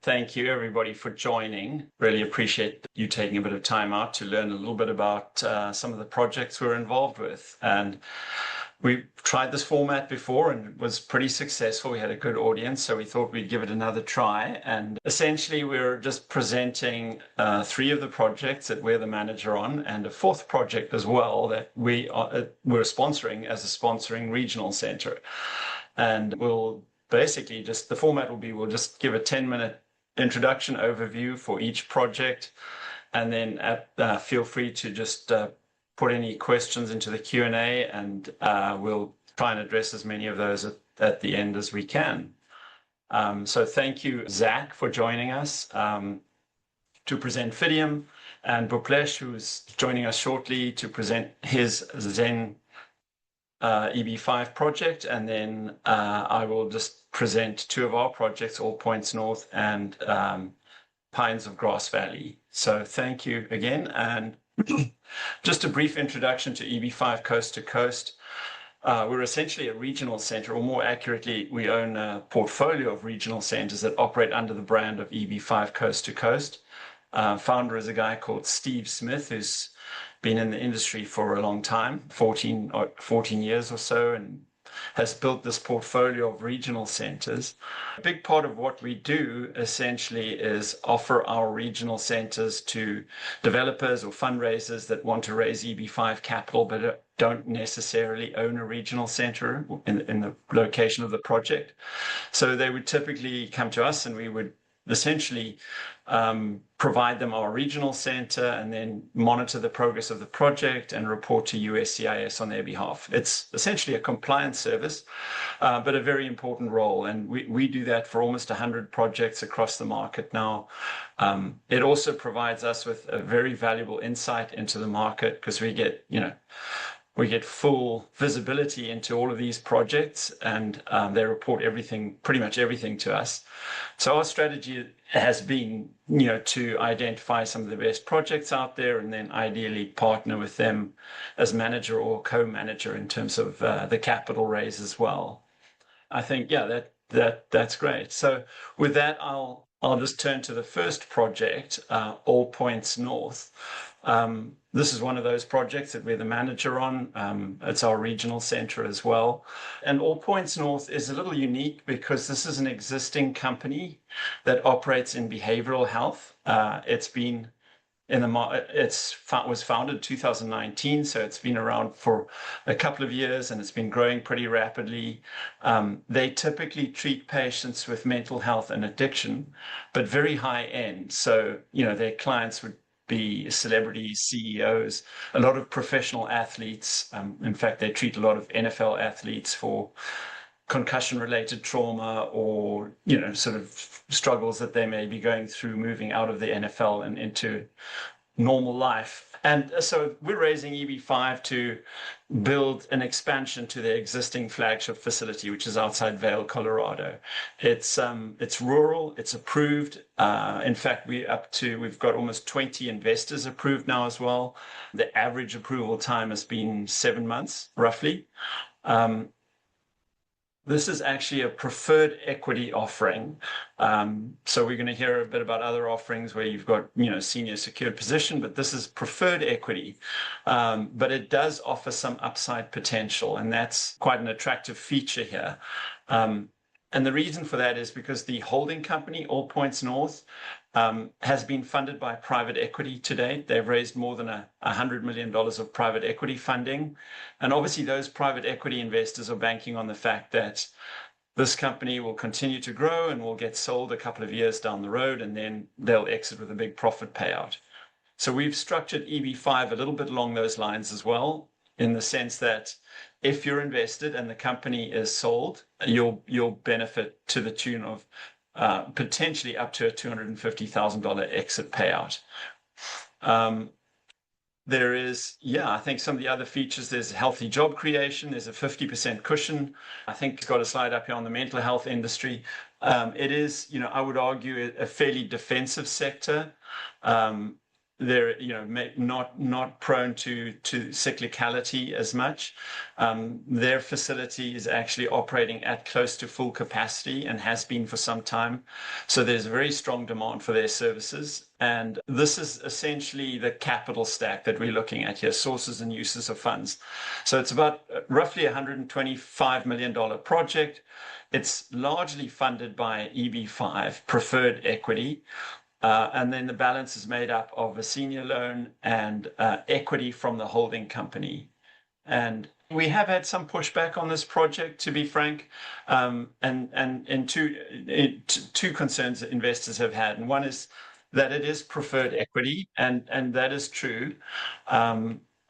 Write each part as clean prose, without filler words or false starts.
Thank you, everybody, for joining. Really appreciate you taking a bit of time out to learn a little bit about some of the projects we're involved with. And we tried this format before and it was pretty successful. We had a good audience, so we thought we'd give it another try. And essentially, we're just presenting three of the projects that we're the manager on, and a fourth project as well that we're sponsoring as a sponsoring regional center. And we'll basically the format will be we'll just give a 10-minute introduction overview for each project, and then feel free to just put any questions into the Q&A, and we'll try and address as many of those at the end as we can. So thank you, Zach, for joining us to present Fidium, and Bhuplesh, who's joining us shortly to present his Zenn EB-5 project, and then I will just present two of our projects, All Points North and Pines of Grass Valley. So thank you again, and just a brief introduction to EB-5 Coast to Coast. We're essentially a regional center, or more accurately, we own a portfolio of regional centers that operate under the brand of EB-5 Coast to Coast. Founder is a guy called Steve Smith, who's been in the industry for a long time, 14 years or so, and has built this portfolio of regional centers. A big part of what we do essentially is offer our regional centers to developers or fundraisers that want to raise EB-5 capital but don't necessarily own a regional center in the location of the project. So they would typically come to us, and we would essentially provide them our regional center and then monitor the progress of the project and report to USCIS on their behalf. It's essentially a compliance service, but a very important role. And we do that for almost 100 projects across the market now. It also provides us with a very valuable insight into the market, because we get full visibility into all of these projects, and they report pretty much everything to us. So our strategy has been, to identify some of the best projects out there, and then ideally partner with them as manager or co-manager in terms of the capital raise as well. I think, that's great. So with that, I'll just turn to the first project, All Points North. This is one of those projects that we're the manager on. It's our regional center as well. And All Points North is a little unique because this is an existing company that operates in behavioral health. Was founded in 2019, so it's been around for a couple of years, and it's been growing pretty rapidly. They typically treat patients with mental health and addiction, but very high end. So, their clients would be celebrities, CEOs, a lot of professional athletes. In fact, they treat a lot of NFL athletes for concussion-related trauma or, sort of struggles that they may be going through moving out of the NFL and into normal life. And so we're raising EB-5 to build an expansion to their existing flagship facility, which is outside Vail, Colorado. It's rural, it's approved. In fact, we've got almost 20 investors approved now as well. The average approval time has been 7 months, roughly. This is actually a preferred equity offering. So we're going to hear a bit about other offerings where you've got, senior secured position, but this is preferred equity. But it does offer some upside potential, and that's quite an attractive feature here. And the reason for that is because the holding company, All Points North, has been funded by private equity to date. They've raised more than $100 million of private equity funding. And obviously those private equity investors are banking on the fact that this company will continue to grow and will get sold a couple of years down the road, and then they'll exit with a big profit payout. So we've structured EB-5 a little bit along those lines as well, in the sense that if you're invested and the company is sold, you'll benefit to the tune of potentially up to a $250,000 exit payout. There is, I think some of the other features, there's healthy job creation, there's a 50% cushion. I think it's got a slide up here on the mental health industry. It is, I would argue, a fairly defensive sector. they're not prone to cyclicality as much. Their facility is actually operating at close to full capacity and has been for some time. So there's a very strong demand for their services. And this is essentially the capital stack that we're looking at here, sources and uses of funds. So it's about roughly $125 million project. It's largely funded by EB-5 preferred equity. And then the balance is made up of a senior loan and equity from the holding company. And we have had some pushback on this project, to be frank, and two concerns that investors have had. And one is that it is preferred equity, and that is true.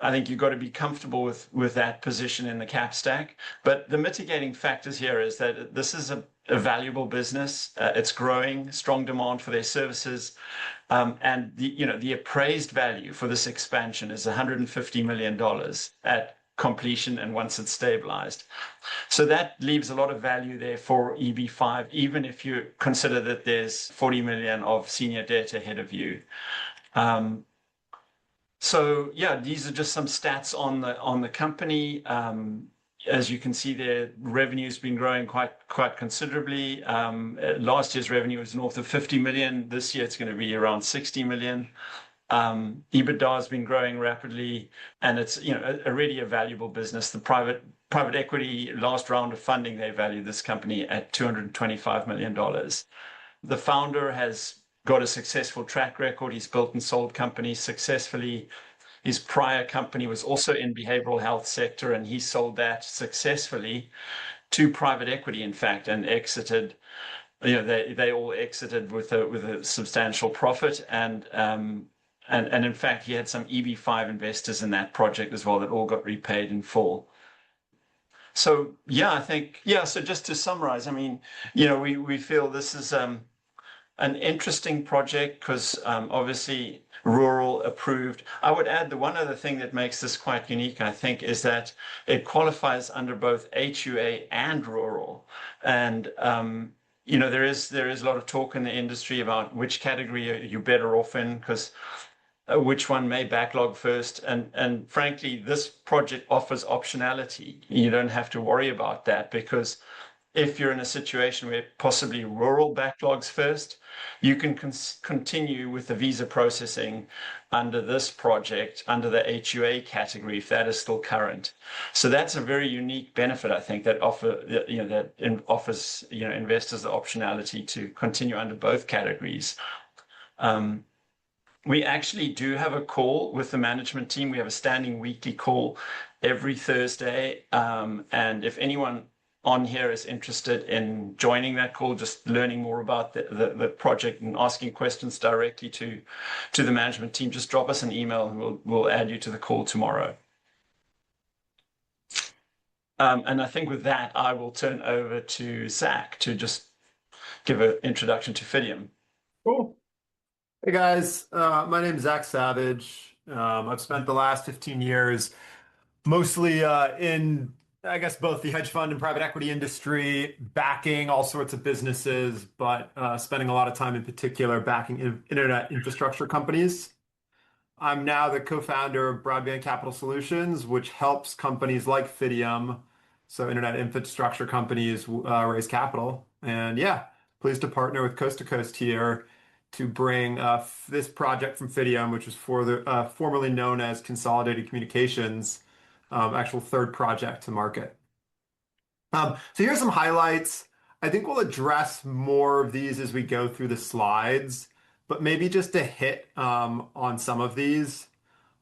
I think you've got to be comfortable with that position in the cap stack. But the mitigating factors here is that this is a valuable business. It's growing, strong demand for their services. And the appraised value for this expansion is $150 million at completion and once it's stabilized. So that leaves a lot of value there for EB-5, even if you consider that there's 40 million of senior debt ahead of you. So yeah, these are just some stats on the company. As you can see, their revenue's been growing quite considerably. Last year's revenue was north of 50 million. This year it's going to be around 60 million. EBITDA has been growing rapidly, and it's already a valuable business. The private equity last round of funding, they value this company at $225 million. The founder has got a successful track record. He's built and sold companies successfully. His prior company was also in behavioral health sector, and he sold that successfully to private equity, in fact, and exited. They all exited with a substantial profit, and in fact, he had some EB-5 investors in that project as well that all got repaid in full. So yeah, so just to summarize, I mean, we feel this is an interesting project because obviously rural approved. I would add the one other thing that makes this quite unique, I think, is that it qualifies under both HUA and rural. And there is a lot of talk in the industry about which category you're better off in, because which one may backlog first. And frankly, this project offers optionality. You don't have to worry about that, because if you're in a situation where possibly rural backlogs first, you can continue with the visa processing under this project, under the HUA category, if that is still current. So that's a very unique benefit, I think, that offers investors the optionality to continue under both categories. We actually do have a call with the management team. We have a standing weekly call every Thursday. And if anyone on here is interested in joining that call, just learning more about the project and asking questions directly to the management team, just drop us an email and we'll add you to the call tomorrow. And I think with that, I will turn over to Zach to just give an introduction to Fidium. Cool. Hey guys, my name is Zach Savidge. I've spent the last 15 years mostly in, I guess, both the hedge fund and private equity industry, backing all sorts of businesses, but spending a lot of time in particular backing internet infrastructure companies. I'm now the co-founder of Broadband Capital Solutions, which helps companies like Fidium, so internet infrastructure companies, raise capital. And yeah, pleased to partner with Coast to Coast here to bring this project from Fidium, which was formerly known as Consolidated Communications, actual third project to market. So here's some highlights. I think we'll address more of these as we go through the slides, but maybe just to hit on some of these.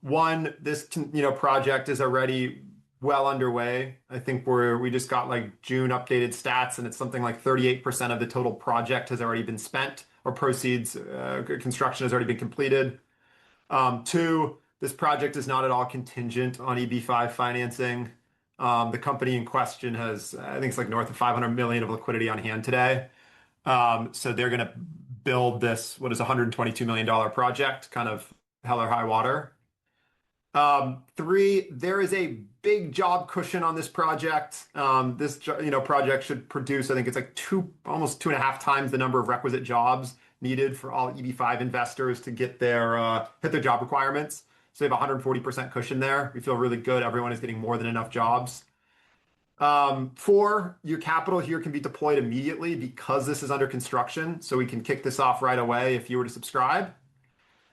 One, this project is already well underway. I think we just got like June updated stats, and it's something like 38% of the total project has already been spent, or proceeds, construction has already been completed. Two, this project is not at all contingent on EB-5 financing. The company in question has, I think it's like north of 500 million of liquidity on hand today. So they're going to build this, what is a $122 million project, kind of hell or high water. Three, there is a big job cushion on this project. This project should produce, I think it's like almost 2.5 times the number of requisite jobs needed for all EB-5 investors to get their hit their job requirements. So we have 140% cushion there. We feel really good. Everyone is getting more than enough jobs. Four, your capital here can be deployed immediately because this is under construction. So we can kick this off right away if you were to subscribe.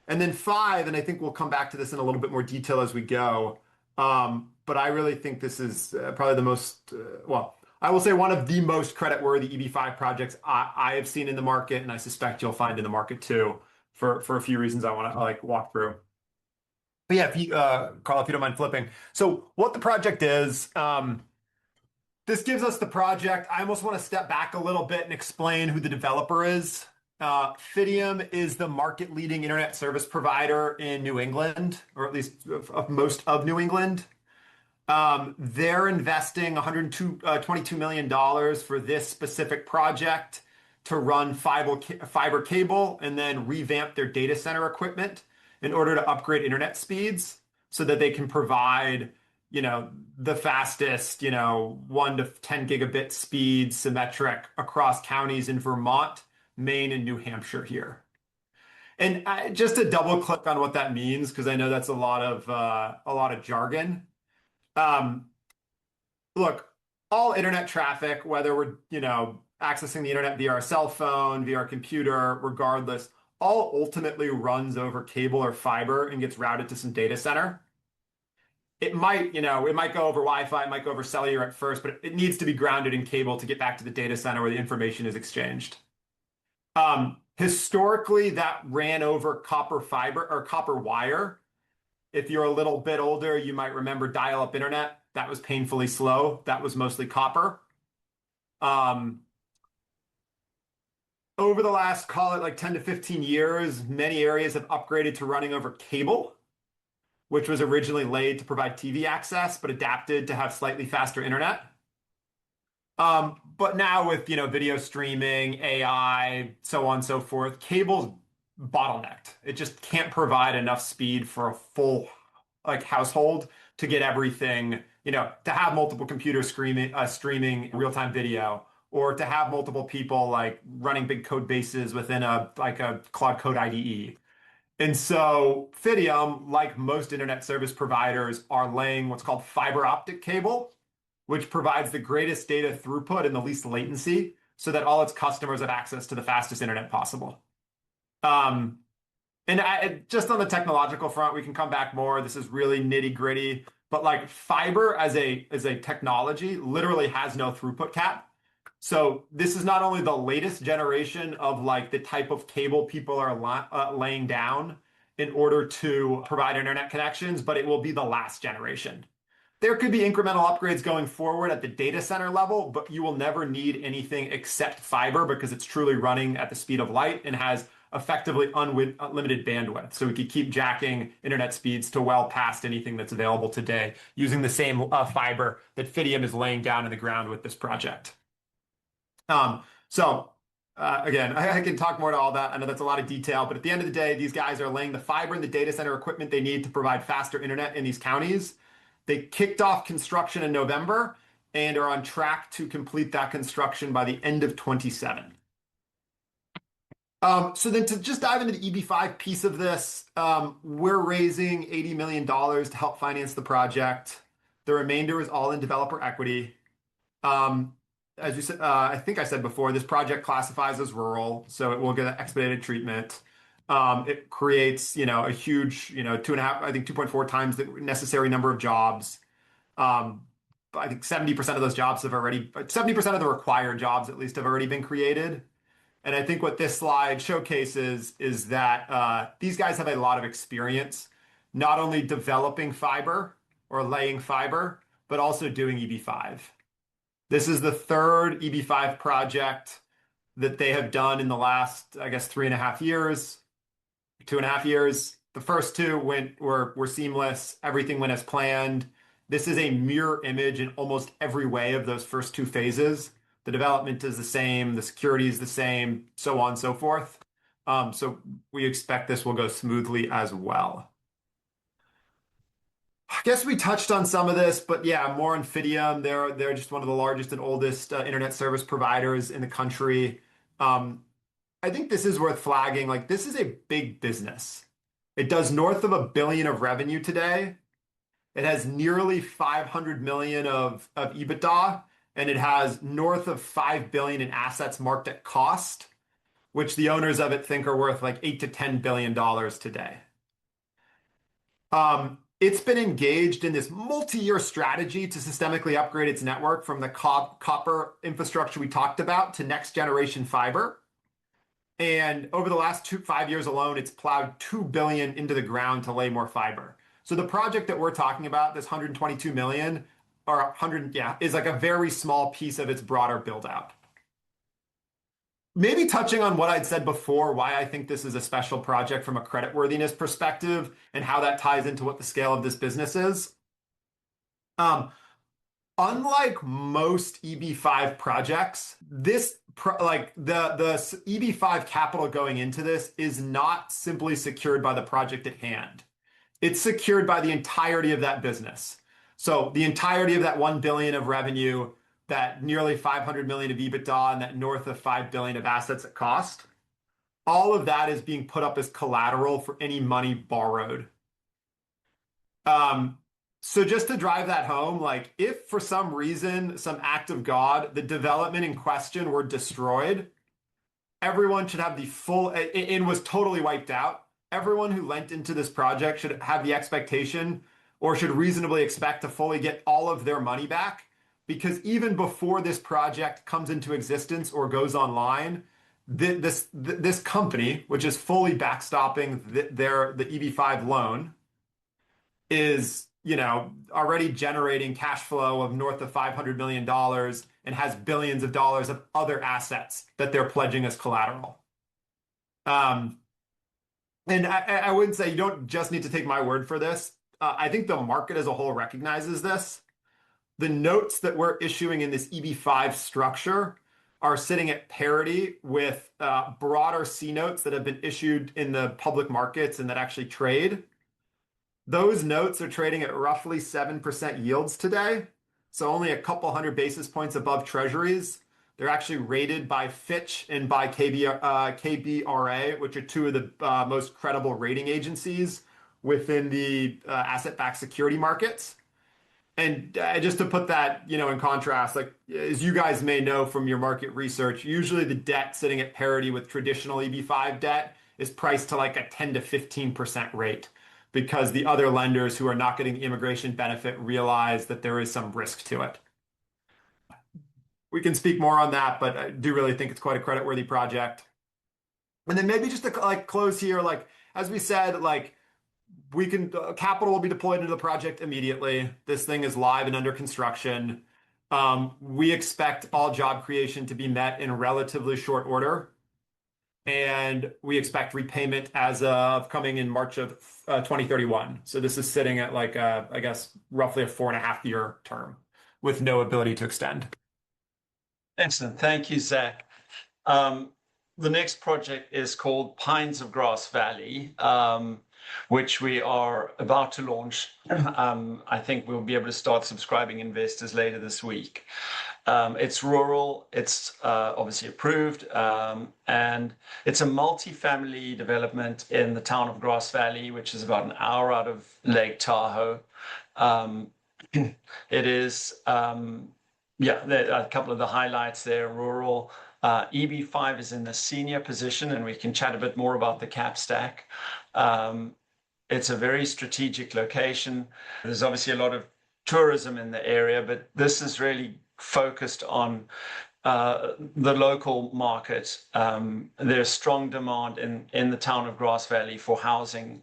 And then five, and I think we'll come back to this in a little bit more detail as we go. But I really think this is probably the most, well, I will say one of the most credit-worthy EB-5 projects I have seen in the market, and I suspect you'll find in the market too, for a few reasons I want to like walk through. But yeah, if you, Carl, if you don't mind flipping. So what the project is, this gives us the project. I almost want to step back a little bit and explain who the developer is. Fidium is the market-leading internet service provider in New England, or at least of most of New England. They're investing $122 million for this specific project to run fiber cable and then revamp their data center equipment in order to upgrade internet speeds so that they can provide, the fastest, 1 to 10 gigabit speed symmetric across counties in Vermont, Maine, and New Hampshire here. And just to double click on what that means, because I know that's a lot of jargon. Look, all internet traffic, whether we're, accessing the internet via our cell phone, via our computer, regardless, all ultimately runs over cable or fiber and gets routed to some data center. It might go over Wi-Fi, it might go over cellular at first, but it needs to be grounded in cable to get back to the data center where the information is exchanged. Historically, that ran over copper fiber or copper wire. If you're a little bit older, you might remember dial-up internet. That was painfully slow. That was mostly copper. Over the last, call it like 10 to 15 years, many areas have upgraded to running over cable, which was originally laid to provide TV access, but adapted to have slightly faster internet. But now with, video streaming, AI, so on and so forth, cable's bottlenecked. It just can't provide enough speed for a full household to get everything, to have multiple computers streaming real-time video, or to have multiple people running big code bases within a Cloud Code IDE. And so Fidium, like most internet service providers, are laying what's called fiber optic cable, which provides the greatest data throughput and the least latency so that all its customers have access to the fastest internet possible. And just on the technological front, we can come back more. This is really nitty gritty, but fiber as a technology literally has no throughput cap. So this is not only the latest generation of the type of cable people are laying down in order to provide internet connections, but it will be the last generation. There could be incremental upgrades going forward at the data center level, but you will never need anything except fiber because it's truly running at the speed of light and has effectively unlimited bandwidth. So we could keep jacking internet speeds to well past anything that's available today using the same fiber that Fidium is laying down in the ground with this project. Again, I can talk more to all that. I know that's a lot of detail, but at the end of the day, these guys are laying the fiber and the data center equipment they need to provide faster internet in these counties. They kicked off construction in November and are on track to complete that construction by the end of 27. So then to just dive into the EB-5 piece of this, we're raising $80 million to help finance the project. The remainder is all in developer equity. As you said, I think I said before, this project classifies as rural, so it will get expedited treatment. It creates, a huge, 2.4 times the necessary number of jobs. I think 70% of those jobs 70% of the required jobs at least have already been created. And I think what this slide showcases is that these guys have a lot of experience, not only developing fiber or laying fiber, but also doing EB-5. This is the third EB-5 project that they have done in the last, 3.5 years, 2.5 years. The first two were seamless. Everything went as planned. This is a mirror image in almost every way of those first two phases. The development is the same, the security is the same, so on and so forth. So we expect this will go smoothly as well. I guess we touched on some of this, but yeah, more on Fidium. They're just one of the largest and oldest internet service providers in the country. I think this is worth flagging. Like, this is a big business. It does north of $1 billion of revenue today. It has nearly 500 million of EBITDA, and it has north of 5 billion in assets marked at cost, which the owners of it think are worth like $8 to $10 billion today. It's been engaged in this multi-year strategy to systemically upgrade its network from the copper infrastructure we talked about to next generation fiber. And over the last 5 years alone, it's plowed 2 billion into the ground to lay more fiber. So the project that we're talking about, this 122 million or 100, yeah, is like a very small piece of its broader build out. Maybe touching on what I'd said before, why I think this is a special project from a creditworthiness perspective and how that ties into what the scale of this business is. Unlike most EB-5 projects, this the EB-5 capital going into this is not simply secured by the project at hand. It's secured by the entirety of that business. So the entirety of that 1 billion of revenue, that nearly 500 million of EBITDA, and that north of 5 billion of assets at cost, all of that is being put up as collateral for any money borrowed. So just to drive that home, like if for some reason, some act of God, the development in question were destroyed, everyone should have the full, it was totally wiped out. Everyone who lent into this project should have the expectation or should reasonably expect to fully get all of their money back. Because even before this project comes into existence or goes online, this company, which is fully backstopping the EB-5 loan, is already generating cash flow of north of $500 million and has billions of dollars of other assets that they're pledging as collateral. And I wouldn't say you don't just need to take my word for this. I think the market as a whole recognizes this. The notes that we're issuing in this EB-5 structure are sitting at parity with broader C notes that have been issued in the public markets and that actually trade. Those notes are trading at roughly 7% yields today, so only a couple hundred basis points above treasuries. They're actually rated by Fitch and by KBRA, which are two of the most credible rating agencies within the asset-backed security markets. And just to put that, in contrast, like as you guys may know from your market research, usually the debt sitting at parity with traditional EB-5 debt is priced to like a 10 to 15% rate, because the other lenders who are not getting the immigration benefit realize that there is some risk to it. We can speak more on that, but I do really think it's quite a creditworthy project. And then maybe just to close here, like as we said, like capital will be deployed into the project immediately. This thing is live and under construction. We expect all job creation to be met in relatively short order. And we expect repayment as of coming in March of 2031. So this is sitting at like, I guess, roughly a 4.5-year term with no ability to extend. Excellent. Thank you, Zach. The next project is called Pines of Grass Valley, which we are about to launch. I think we'll be able to start subscribing investors later this week. It's rural, it's obviously approved, and it's a multifamily development in the town of Grass Valley, which is about an hour out of Lake Tahoe. It is, there are a couple of the highlights there. Rural, EB-5 is in the senior position, and we can chat a bit more about the cap stack. It's a very strategic location. There's obviously a lot of tourism in the area, but this is really focused on the local market. There's strong demand in the town of Grass Valley for housing,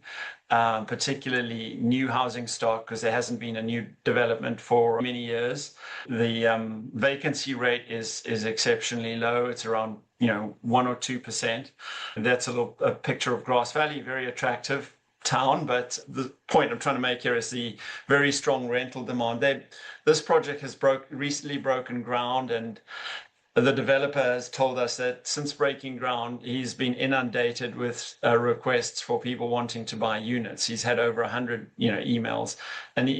particularly new housing stock, because there hasn't been a new development for many years. The vacancy rate is exceptionally low. It's around 1 or 2%. That's a picture of Grass Valley, very attractive town, but the point I'm trying to make here is the very strong rental demand. This project has recently broken ground, and the developer has told us that since breaking ground, he's been inundated with requests for people wanting to buy units. He's had over 100, emails, and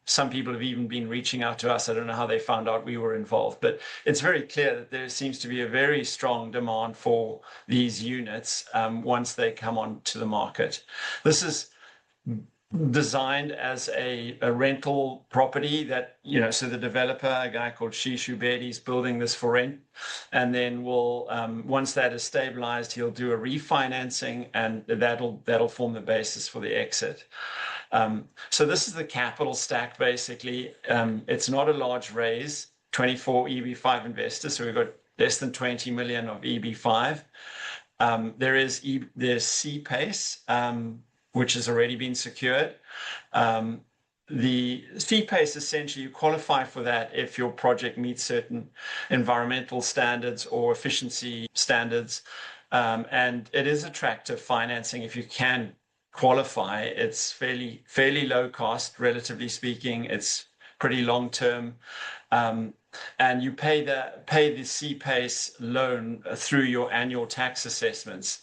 some people have even been reaching out to us. I don't know how they found out we were involved, but it's very clear that there seems to be a very strong demand for these units once they come onto the market. This is designed as a rental property that, so the developer, a guy called Shishu Bedi, is building this for rent. And then once that is stabilized, he'll do a refinancing, and that'll form the basis for the exit. So this is the capital stack, basically. It's not a large raise, 24 EB-5 investors. So we've got less than 20 million of EB-5. There's C-PACE, which has already been secured. The C-PACE, essentially, you qualify for that if your project meets certain environmental standards or efficiency standards. And it is attractive financing if you can qualify. It's fairly low cost, relatively speaking. It's pretty long term. And you pay the C-PACE loan through your annual tax assessments.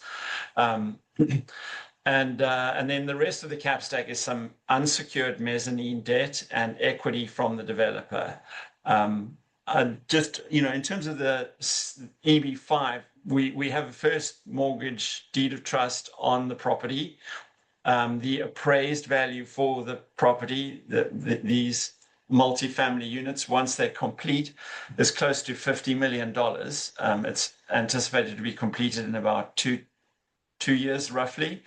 And then the rest of the cap stack is some unsecured mezzanine debt and equity from the developer. Just, in terms of the EB-5, we have a first mortgage deed of trust on the property. The appraised value for the property, these multifamily units, once they're complete, is close to $50 million. It's anticipated to be completed in about two years, roughly.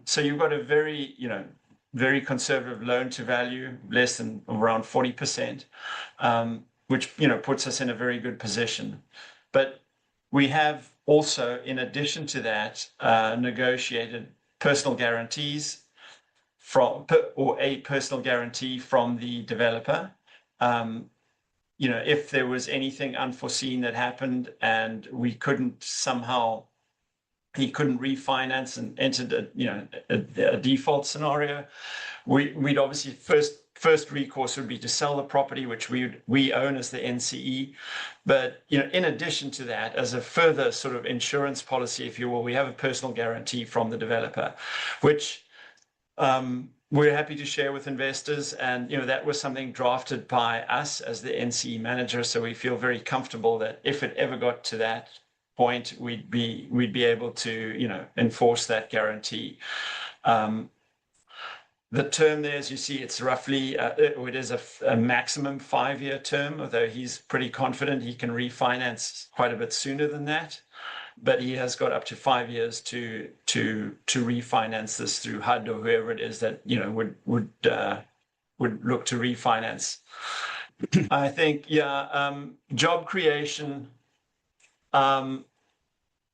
So you've got a very conservative loan to value, less than around 40%, which, puts us in a very good position. But we have also, in addition to that, negotiated personal guarantees a personal guarantee from the developer. If there was anything unforeseen that happened and he couldn't refinance and entered a default scenario, we'd obviously first recourse would be to sell the property, which we own as the NCE. But in addition to that, as a further sort of insurance policy, if you will, we have a personal guarantee from the developer, which we're happy to share with investors. And that was something drafted by us as the NCE manager, so we feel very comfortable that if it ever got to that point, we'd be able to enforce that guarantee. The term there, as you see, it's roughly it is a maximum 5-year term, although he's pretty confident he can refinance quite a bit sooner than that. But he has got up to 5 years to refinance this through HUD or whoever it is that would look to refinance. I think job creation.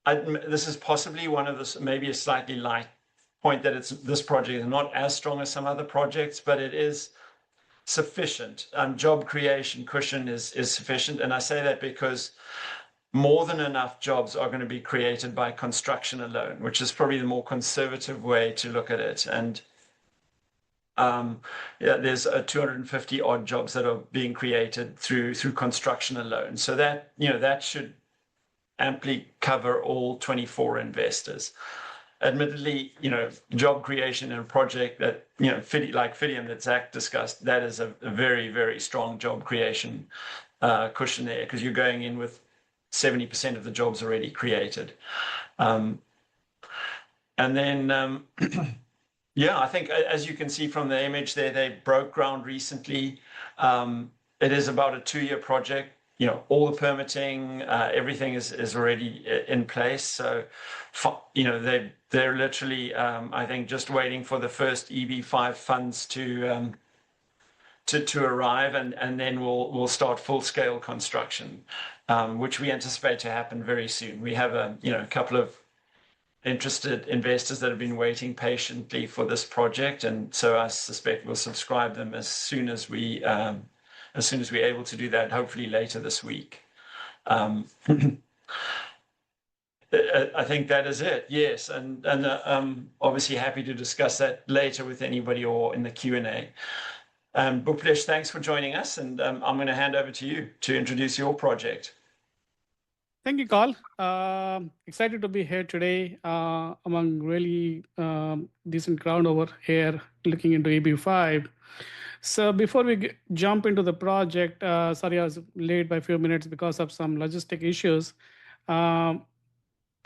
This is possibly one of the maybe a slightly light point, that this project is not as strong as some other projects, but it is sufficient. Job creation cushion is sufficient, and I say that because more than enough jobs are going to be created by construction alone, which is probably the more conservative way to look at it. And there's 250 odd jobs that are being created through construction alone. So that that should amply cover all 24 investors. Admittedly, job creation in a project that, like Fidium that Zach discussed, that is a very, very strong job creation cushion there, because you're going in with 70% of the jobs already created. And then, I think, as you can see from the image there, they broke ground recently. It is about a 2-year project. All the permitting, everything is already in place. So, they're literally, I think, just waiting for the first EB-5 funds to arrive, and then we'll start full-scale construction, which we anticipate to happen very soon. We have a couple of interested investors that have been waiting patiently for this project, and so I suspect we'll subscribe them as soon as we're able to do that, hopefully later this week. I think that is it. Yes, and obviously happy to discuss that later with anybody or in the Q&A. Bhuplesh, thanks for joining us, and I'm going to hand over to you to introduce your project. Thank you, Carl. Excited to be here today among really decent crowd over here looking into EB-5. So before we jump into the project, sorry I was late by a few minutes because of some logistic issues. Um,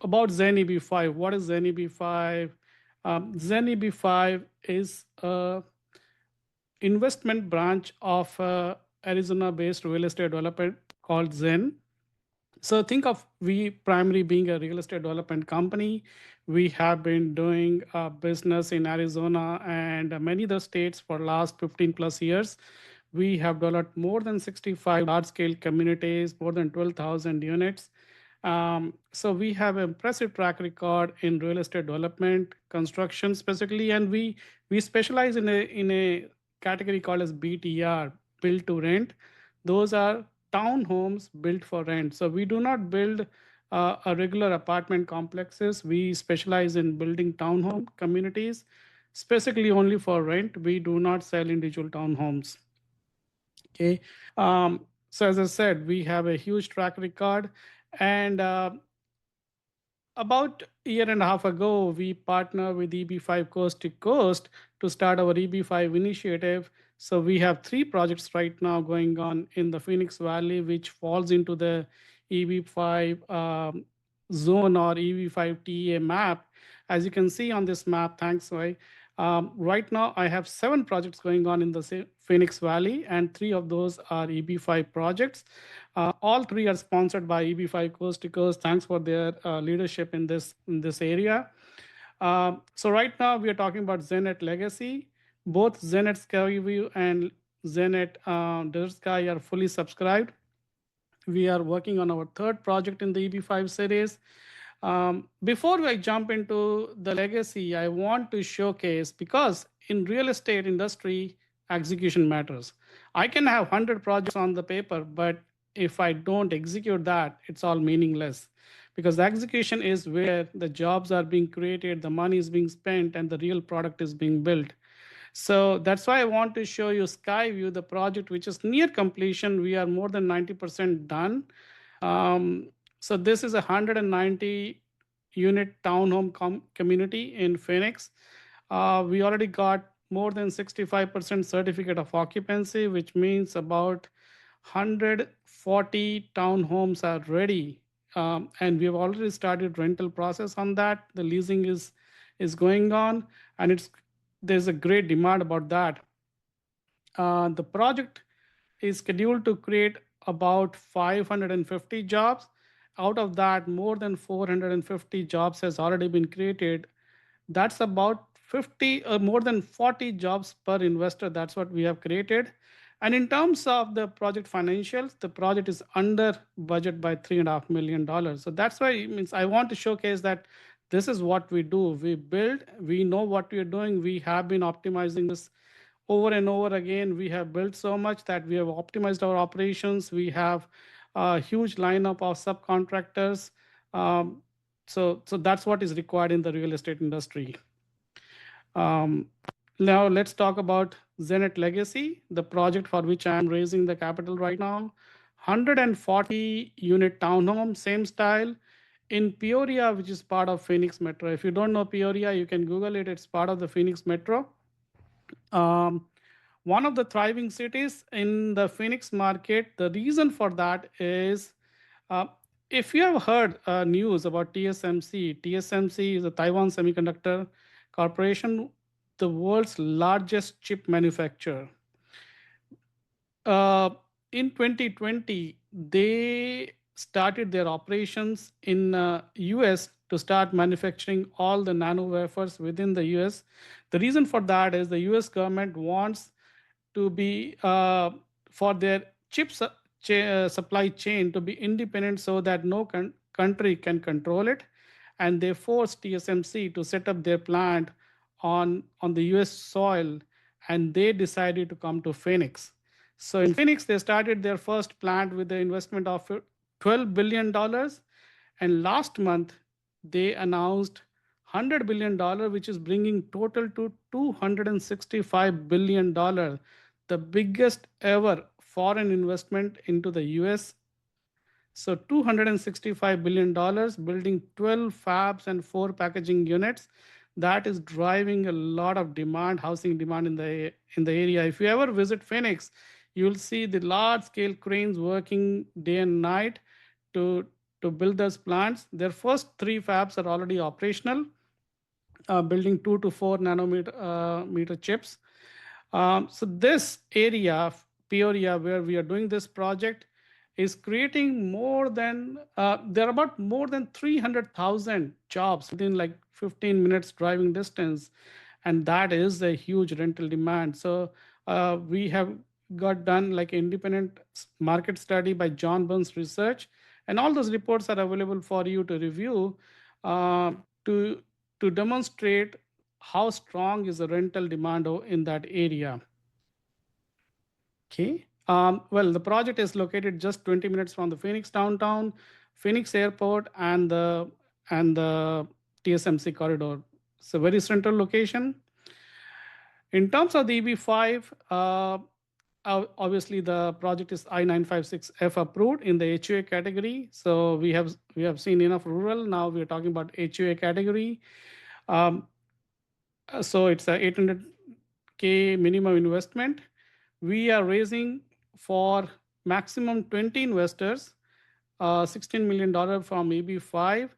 about Zenn EB-5, what is Zenn EB-5? Zenn EB-5 is a investment branch of Arizona-based real estate developer called Zenn. So think of we primary being a real estate development company. We have been doing business in Arizona and many other states for last 15 plus years. We have developed more than 65 large scale communities, more than 12,000 units. So we have an impressive track record in real estate development, construction specifically, and we specialize in a category called as BTR, build to rent. Those are townhomes built for rent. So we do not build a regular apartment complexes. We specialize in building townhome communities, specifically only for rent. We do not sell individual townhomes. Okay. So as I said, we have a huge track record, and about a year and a half ago, we partnered with EB-5 Coast to Coast to start our EB-5 initiative. So we have 3 projects right now going on in the Phoenix Valley, which falls into the EB-5 zone or EB-5 TEA map. As you can see on this map, thanks, Roy. Right now, I have 7 projects going on in the Phoenix Valley, and 3 of those are EB-5 projects. All 3 are sponsored by EB-5 Coast to Coast. Thanks for their leadership in this area. So right now, we are talking about Zenn Legacy. Both Zenn Skyview and Zenn Desert Sky are fully subscribed. We are working on our 3rd project in the EB-5 series. Before I jump into the legacy, I want to showcase, because in real estate industry, execution matters. I can have 100 projects on the paper, but if I don't execute that, it's all meaningless. Because the execution is where the jobs are being created, the money is being spent, and the real product is being built. So that's why I want to show you Skyview, the project which is near completion. We are more than 90% done. So this is a 190 unit townhome community in Phoenix. We already got more than 65% certificate of occupancy, which means about 140 townhomes are ready. And we have already started rental process on that. The leasing is going on, and there's a great demand about that. The project is scheduled to create about 550 jobs. Out of that, more than 450 jobs has already been created. That's about 50 or more than 40 jobs per investor. That's what we have created. And in terms of the project financials, the project is under budget by $3.5 million. So that's why it means I want to showcase that this is what we do. We build, we know what we are doing. We have been optimizing this over and over again. We have built so much that we have optimized our operations. We have a huge lineup of subcontractors. So that's what is required in the real estate industry. Now let's talk about Zenn Legacy, the project for which I am raising the capital right now. 140 unit townhome, same style, in Peoria, which is part of Phoenix Metro. If you don't know Peoria, you can Google it. It's part of the Phoenix Metro. One of the thriving cities in the Phoenix market. The reason for that is, if you have heard news about TSMC, TSMC is a Taiwan Semiconductor Corporation, the world's largest chip manufacturer. In 2020, they started their operations in US to start manufacturing all the nano wafers within the US. The reason for that is the US government wants to be for their chips supply chain to be independent so that no country can control it. And they forced TSMC to set up their plant on the US soil, and they decided to come to Phoenix. So in Phoenix, they started their first plant with the investment of $12 billion. And last month, they announced $100 billion, which is bringing total to $265 billion, the biggest ever foreign investment into the US So $265 billion, building 12 fabs and 4 packaging units. That is driving a lot of demand, housing demand in the area. If you ever visit Phoenix, you'll see the large scale cranes working day and night to build those plants. Their first 3 fabs are already operational, building 2 to 4 nanometer meter chips. So this area, Peoria, where we are doing this project, is creating there are about more than 300,000 jobs within like 15 minutes driving distance. And that is a huge rental demand. So we have got done like independent market study by John Burns Research. And all those reports are available for you to review to demonstrate how strong is the rental demand in that area. Okay. Well, the project is located just 20 minutes from the Phoenix downtown, Phoenix Airport, and the TSMC corridor. It's a very central location. In terms of the EB-5, obviously the project is I-956F approved in the HUA category. So we have seen enough rural. Now we are talking about HUA category. So it's a $800K minimum investment. We are raising for maximum 20 investors, $16 million from EB-5.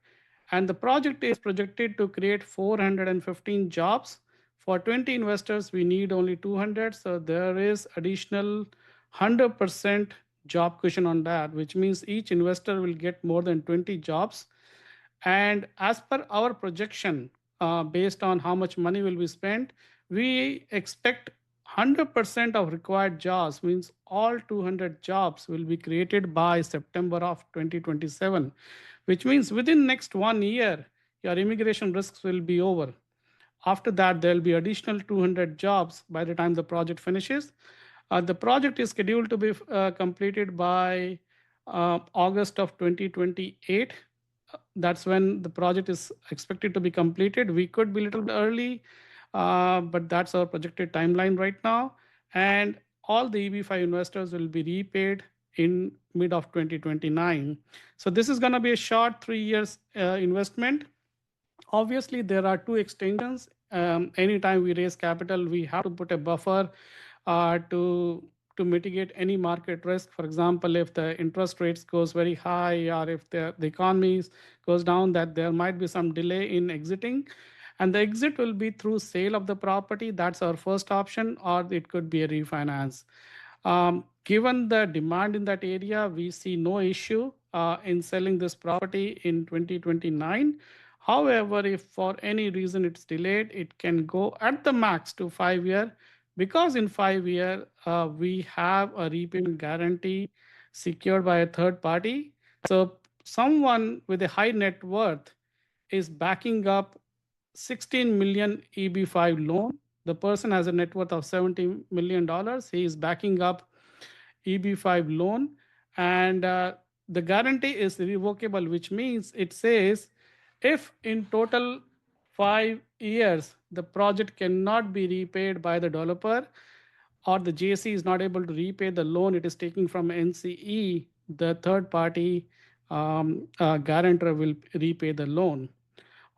And the project is projected to create 415 jobs. For 20 investors, we need only 200. So there is additional 100% job cushion on that, which means each investor will get more than 20 jobs. And as per our projection, based on how much money will be spent, we expect 100% of required jobs, means all 200 jobs will be created by September of 2027, which means within next 1 year, your immigration risks will be over. After that, there will be additional 200 jobs by the time the project finishes. The project is scheduled to be completed by August of 2028. That's when the project is expected to be completed. We could be a little bit early, but that's our projected timeline right now. And all the EB-5 investors will be repaid in mid of 2029. So this is going to be a short 3 years investment. Obviously, there are 2 extensions. Anytime we raise capital, we have to put a buffer to mitigate any market risk. For example, if the interest rates goes very high, or if the economy goes down, that there might be some delay in exiting. And the exit will be through sale of the property. That's our first option, or it could be a refinance. Given the demand in that area, we see no issue in selling this property in 2029. However, if for any reason it's delayed, it can go at the max to 5 years, because in 5 years, we have a repayment guarantee secured by a third party. So someone with a high net worth is backing up 16 million EB-5 loan. The person has a net worth of $70 million. He is backing up EB-5 loan, and the guarantee is revocable, which means it says if in total 5 years the project cannot be repaid by the developer, or the JC is not able to repay the loan it is taking from NCE, the third party guarantor will repay the loan.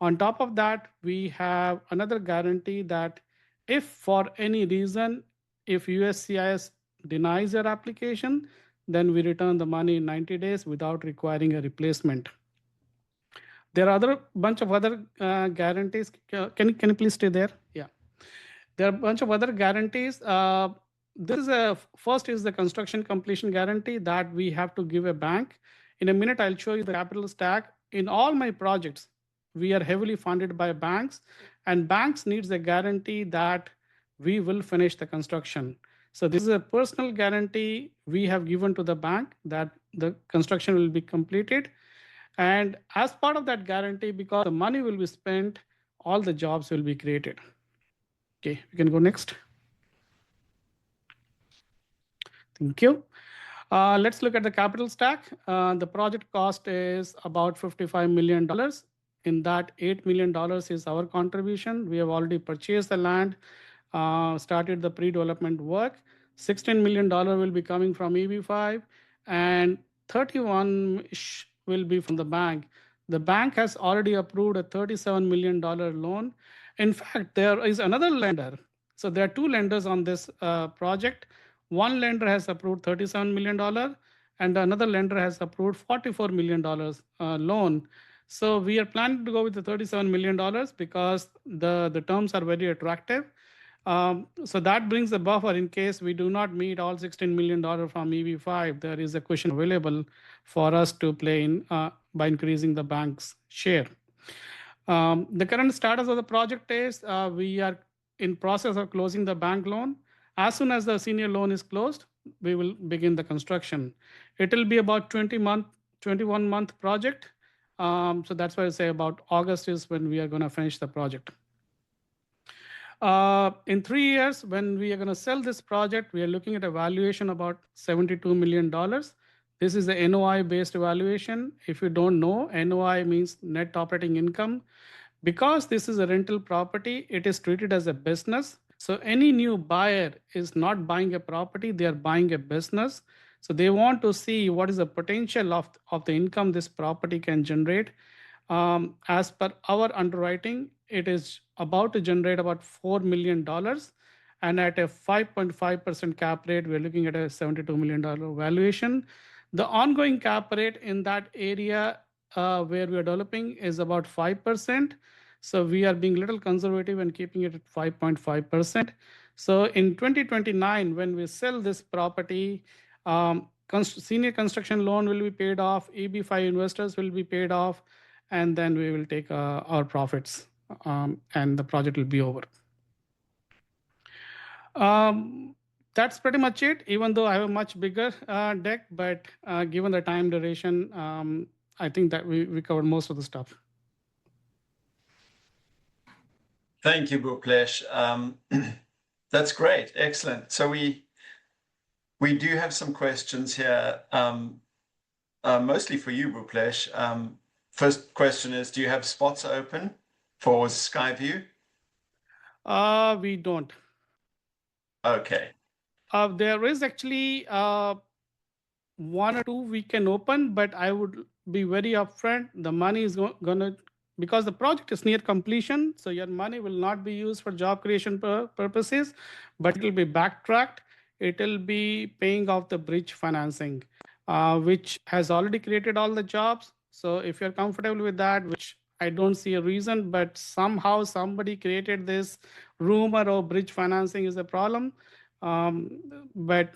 On top of that, we have another guarantee that if for any reason, if USCIS denies your application, then we return the money in 90 days without requiring a replacement. There are a bunch of other guarantees. Can you please stay there? Yeah. There are a bunch of other guarantees. First is the construction completion guarantee that we have to give a bank. In a minute, I'll show you the capital stack. In all my projects, we are heavily funded by banks, and banks needs a guarantee that we will finish the construction. So this is a personal guarantee we have given to the bank that the construction will be completed. And as part of that guarantee, because the money will be spent, all the jobs will be created. Okay, we can go next. Thank you. Let's look at the capital stack. The project cost is about $55 million. In that, $8 million is our contribution. We have already purchased the land, started the pre-development work. $16 million will be coming from EB-5, and 31 will be from the bank. The bank has already approved a $37 million loan. In fact, there is another lender. So there are two lenders on this project. One lender has approved $37 million, and another lender has approved $44 million loan. So we are planning to go with the $37 million because the terms are very attractive. So that brings the buffer in case we do not meet all $16 million from EB-5. There is a cushion available for us to play in by increasing the bank's share. The current status of the project is we are in process of closing the bank loan. As soon as the senior loan is closed, we will begin the construction. It will be about 21-month project. So that's why I say about August is when we are going to finish the project. In 3 years, when we are going to sell this project, we are looking at a valuation about $72 million. This is the NOI-based valuation. If you don't know, NOI means net operating income. Because this is a rental property, it is treated as a business. So any new buyer is not buying a property, they are buying a business. So they want to see what is the potential of the income this property can generate. As per our underwriting, it is about to generate about $4 million. And at a 5.5% cap rate, we're looking at a $72 million valuation. The ongoing cap rate in that area where we are developing is about 5%. So we are being a little conservative and keeping it at 5.5%. So in 2029, when we sell this property, senior construction loan will be paid off, EB-5 investors will be paid off, and then we will take our profits and the project will be over. That's pretty much it, even though I have a much bigger deck, but given the time duration, I think that we covered most of the stuff. Thank you, Bhuplesh. That's great. Excellent. So we do have some questions here, mostly for you, Bhuplesh. First question is, do you have spots open for Skyview? We don't. Okay. There is actually 1 or 2 we can open, but I would be very upfront. The money is going to, because the project is near completion, so your money will not be used for job creation purposes, but it will be backtracked. It will be paying off the bridge financing, which has already created all the jobs. So if you're comfortable with that, which I don't see a reason, but somehow somebody created this rumor of bridge financing is a problem. But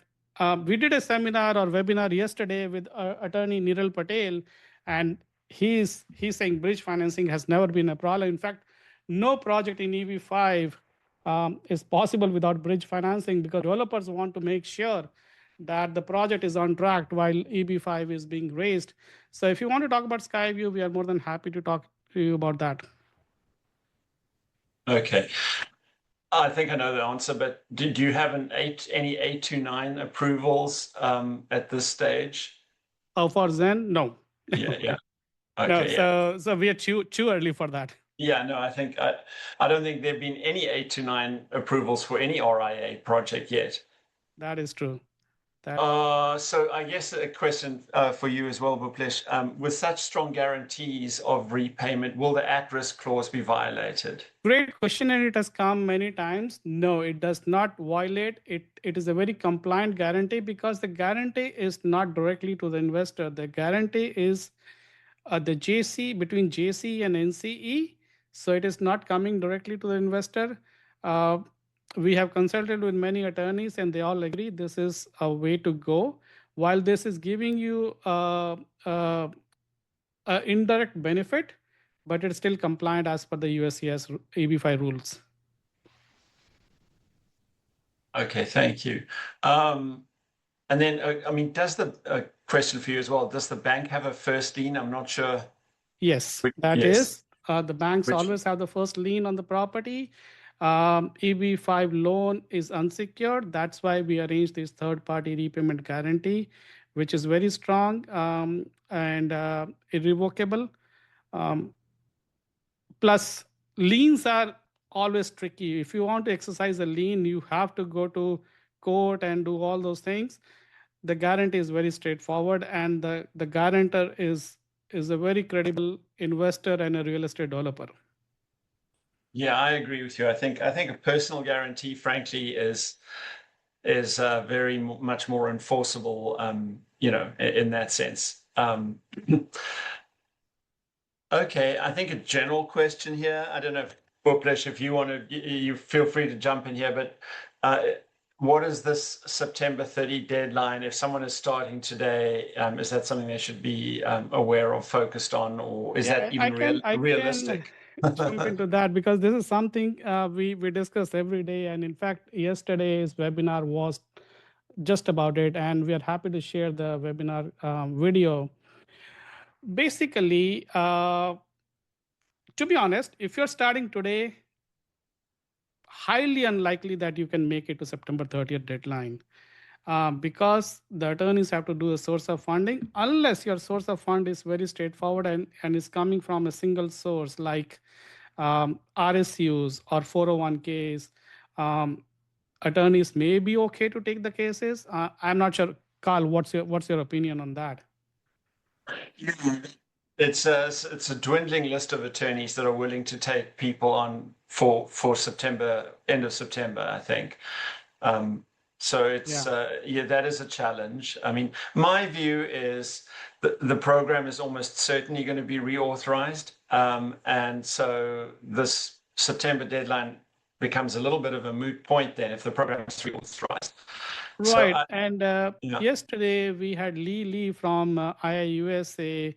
we did a seminar or webinar yesterday with attorney Niral Patel, and he's saying bridge financing has never been a problem. In fact, no project in EB-5 is possible without bridge financing because developers want to make sure that the project is on track while EB-5 is being raised. So if you want to talk about Skyview, we are more than happy to talk to you about that. Okay. I think I know the answer, but do you have any 829 approvals at this stage? Oh, for Zenn? No. Yeah. Okay. No, Yeah. so we are too early for that. Yeah, no, I don't think there have been any 829 approvals for any RIA project yet. That is true. So I guess a question for you as well, Bhuplesh. With such strong guarantees of repayment, will the at-risk clause be violated? Great question, and it has come many times. No, it does not violate. It is a very compliant guarantee because the guarantee is not directly to the investor. The guarantee is the JC between JC and NCE. So it is not coming directly to the investor. We have consulted with many attorneys and they all agree this is a way to go. While this is giving you an indirect benefit, but it's still compliant as per the USCIS EB-5 rules. Okay, thank you. And then, I mean, does the question for you as well, does the bank have a first lien? I'm not sure. Yes, that is. The banks always have the first lien on the property. EB-5 loan is unsecured. That's why we arranged this third-party repayment guarantee, which is very strong and irrevocable. Plus, liens are always tricky. If you want to exercise a lien, you have to go to court and do all those things. the guarantee is very straightforward, and the guarantor is a very credible investor and a real estate developer. Yeah, I agree with you. I think a personal guarantee, frankly, is very much more enforceable, in that sense. Okay, I think a general question here. I don't know if Bhuplesh, if you want to, you feel free to jump in here, but what is this September 30 deadline? If someone is starting today, is that something they should be aware of, focused on, or is that even realistic? I can jump into that because this is something we discuss every day. And in fact, yesterday's webinar was just about it. And we are happy to share the webinar video. Basically, to be honest, if you're starting today, highly unlikely that you can make it to September 30th deadline. Because the attorneys have to do a source of funding, unless your source of fund is very straightforward and is coming from a single source like RSUs or 401ks. Attorneys may be okay to take the cases. I'm not sure, Carl. What's your opinion on that? It's a dwindling list of attorneys that are willing to take people on for September, end of September, I think. So it's that is a challenge. I mean, my view is that the program is almost certainly going to be reauthorized, and so this September deadline becomes a little bit of a moot point then if the program is reauthorized. Right, so yesterday we had Lee from IIUSA,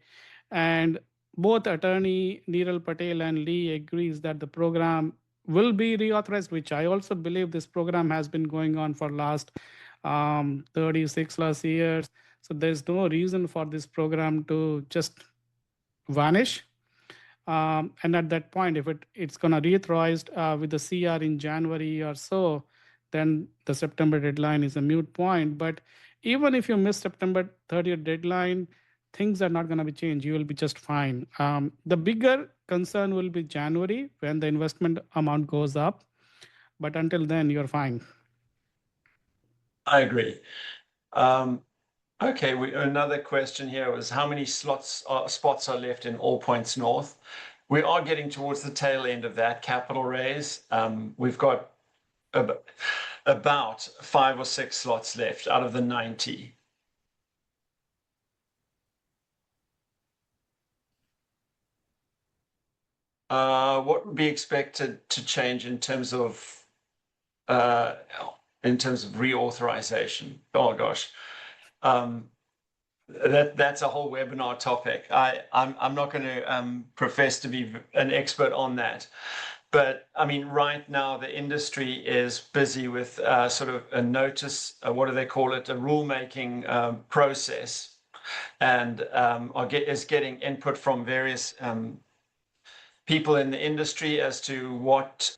and both attorney Neeral Patel and Lee agrees that the program will be reauthorized, which I also believe. This program has been going on for last 36 plus years. So there's no reason for this program to just vanish. And at that point, if it's going to reauthorized with the CR in January or so, then the September deadline is a moot point. But even if you miss September 30th deadline, things are not going to be changed. You will be just fine. The bigger concern will be January when the investment amount goes up. But until then, you're fine. I agree. Okay, another question here was how many spots are left in All Points North? We are getting towards the tail end of that capital raise. We've got about 5 or 6 slots left out of the 90. What would be expected to change in terms of reauthorization? Oh gosh, that's a whole webinar topic. I'm not going to profess to be an expert on that, but I mean, right now the industry is busy with sort of a notice. What do they call it? A rulemaking process, and is getting input from various people in the industry as to what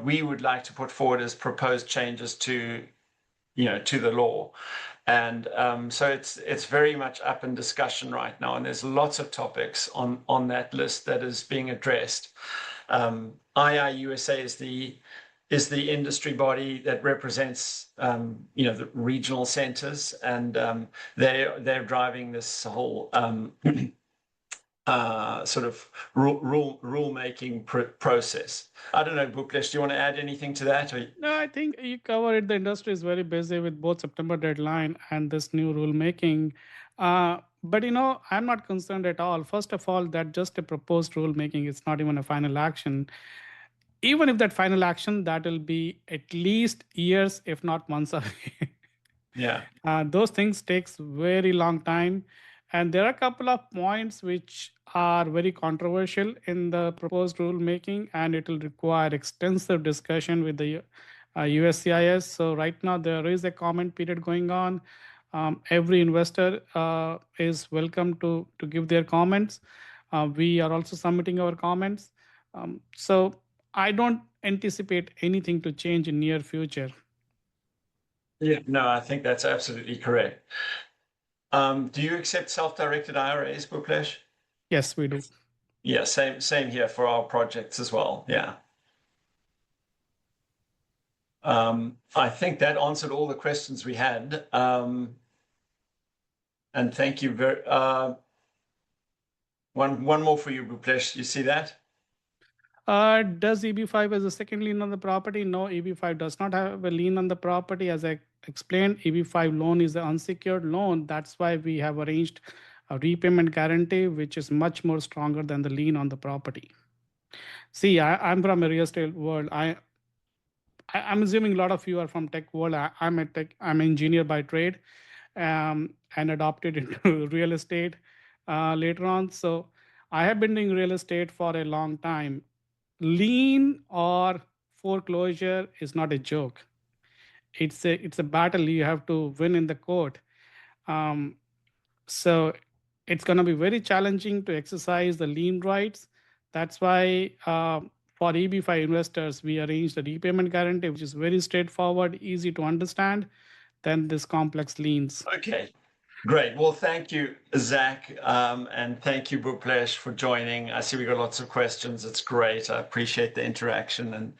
we would like to put forward as proposed changes to the law. And so it's very much up in discussion right now, and there's lots of topics on that list that is being addressed. IIUSA is the industry body that represents the regional centers, and they're driving this whole sort of rule-making process. I don't know, Bhuplesh, do you want to add anything to that? No, I think you covered it. The industry is very busy with both September deadline and this new rulemaking. But I'm not concerned at all. First of all, that just a proposed rulemaking. It's not even a final action. Even if that final action, that will be at least years, if not months away. Yeah. Those things takes very long time. And there are a couple of points which are very controversial in the proposed rulemaking, and it will require extensive discussion with the USCIS. So right now there is a comment period going on. Every investor is welcome to give their comments. We are also submitting our comments. So I don't anticipate anything to change in near future. Yeah, no, I think that's absolutely correct. Do you accept self-directed IRAs, Bhuplesh? Yes, we do. Yeah, same here for our projects as well. Yeah. I think that answered all the questions we had. And thank you very. One more for you, Bhuplesh. You see that? Does EB-5 as a second lien on the property? No, EB-5 does not have a lien on the property. As I explained, EB-5 loan is an unsecured loan. That's why we have arranged a repayment guarantee, which is much more stronger than the lien on the property. See, I'm from a real estate world. I'm assuming a lot of you are from tech world. I'm an engineer by trade, and adopted into real estate later on. So I have been doing real estate for a long time. Lien or foreclosure is not a joke. It's a battle you have to win in the court. So it's going to be very challenging to exercise the lien rights. That's why for EB-5 investors, we arranged a repayment guarantee, which is very straightforward, easy to understand, than this complex liens. Okay, great. Well, thank you, Zach, and thank you, Bhuplesh, for joining. I see we got lots of questions. It's great. I appreciate the interaction, and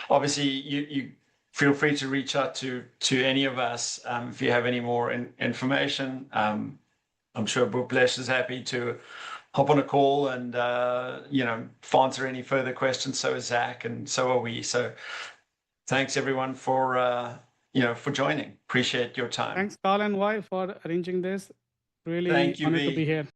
obviously, you feel free to reach out to any of us if you have any more information. I'm sure Bhuplesh is happy to hop on a call and answer any further questions. So is Zach, and so are we. So thanks everyone for joining. Appreciate your time. Thanks, Carl and Y, for arranging this. Really Thank you, honored to V. be here.